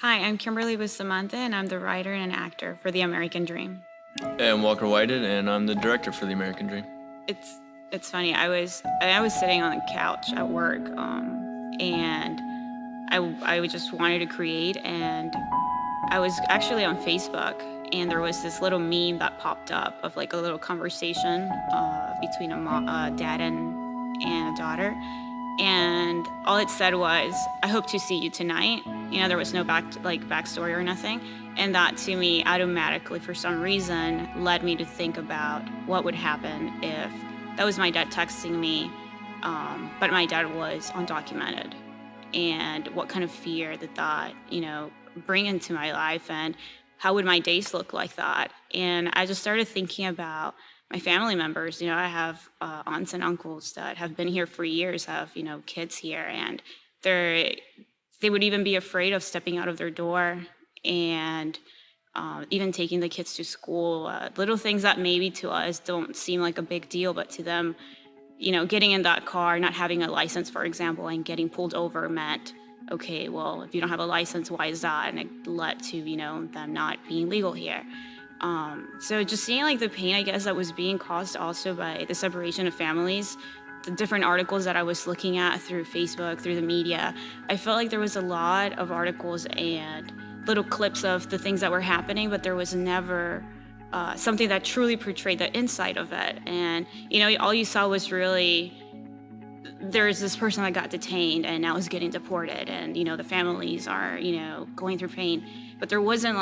Hi, I'm Kimberly with Samantha, and I'm the writer and actor for The American Dream. And Walker Whited, and I'm the director for The American Dream. It's funny. I was sitting on the couch at work, and I just wanted to create, and I was actually on Facebook, and there was this little meme that popped up of like a little conversation between a dad and a daughter, and all it said was, "I hope to see you tonight." There was no backstory or nothing, and that to me automatically, for some reason, led me to think about what would happen if that was my dad texting me, but my dad was undocumented, and what kind of fear that bring into my life, and how would my days look like that. And I just started thinking about my family members. I have aunts and uncles that have been here for years, have kids here, and they would even be afraid of stepping out of their door, and even taking the kids to school. Little things that maybe to us don't seem like a big deal, but to them, getting in that car, not having a license, for example, and getting pulled over meant, okay, well, if you don't have a license, why is that? And it led to, them not being legal here. So just seeing like the pain, I guess, that was being caused also by the separation of families, the different articles that I was looking at through Facebook, through the media, I felt like there was a lot of articles and little clips of the things that were happening, but there was never something that truly portrayed the inside of it. And, all you saw was really, there's this person that got detained and now is getting deported, and, the families are, going through pain. But there wasn't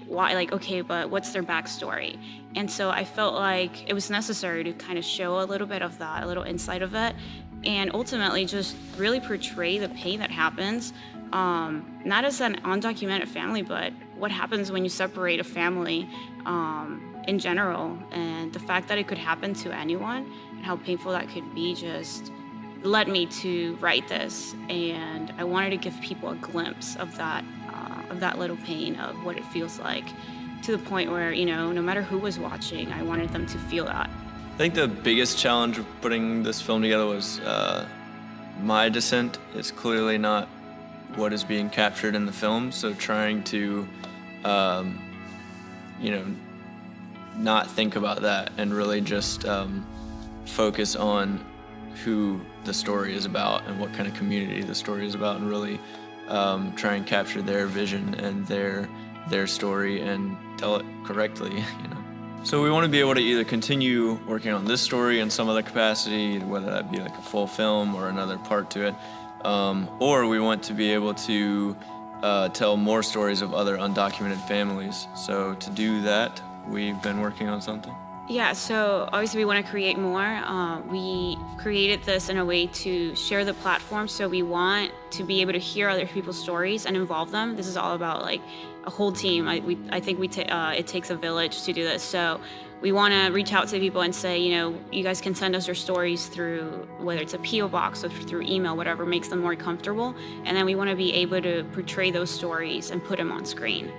okay, but what's their backstory? And so I felt like it was necessary to kind of show a little bit of that, a little insight of it, and ultimately just really portray the pain that happens, not as an undocumented family, but what happens when you separate a family in general. And the fact that it could happen to anyone and how painful that could be just led me to write this. And I wanted to give people a glimpse of that little pain, of what it feels like, to the point where, no matter who was watching, I wanted them to feel that. I think the biggest challenge of putting this film together was my descent is clearly not what is being captured in the film, so trying to, not think about that and really just focus on who the story is about and what kind of community the story is about, and really try and capture their vision and their story and tell it correctly. So we want to be able to either continue working on this story in some other capacity, whether that be like a full film or another part to it, or we want to be able to tell more stories of other undocumented families. So to do that, we've been working on something. Yeah, so obviously we want to create more. We created this in a way to share the platform, so we want to be able to hear other people's stories and involve them. This is all about like a whole team. I think it takes a village to do this. So we want to reach out to people and say, you guys can send us your stories through, whether it's a P.O. box or through email, whatever makes them more comfortable. And then we want to be able to portray those stories and put them on screen.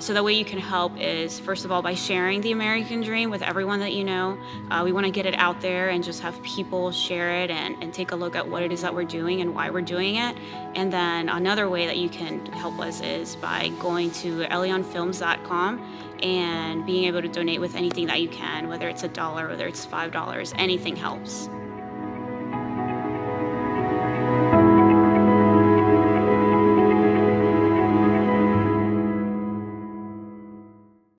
So the way you can help is, first of all, by sharing The American Dream with everyone that you know. We want to get it out there and just have people share it and take a look at what it is that we're doing and why we're doing it. And then another way that you can help us is by going to elionfilms.com and being able to donate with anything that you can, whether it's $1, whether it's $5, anything helps.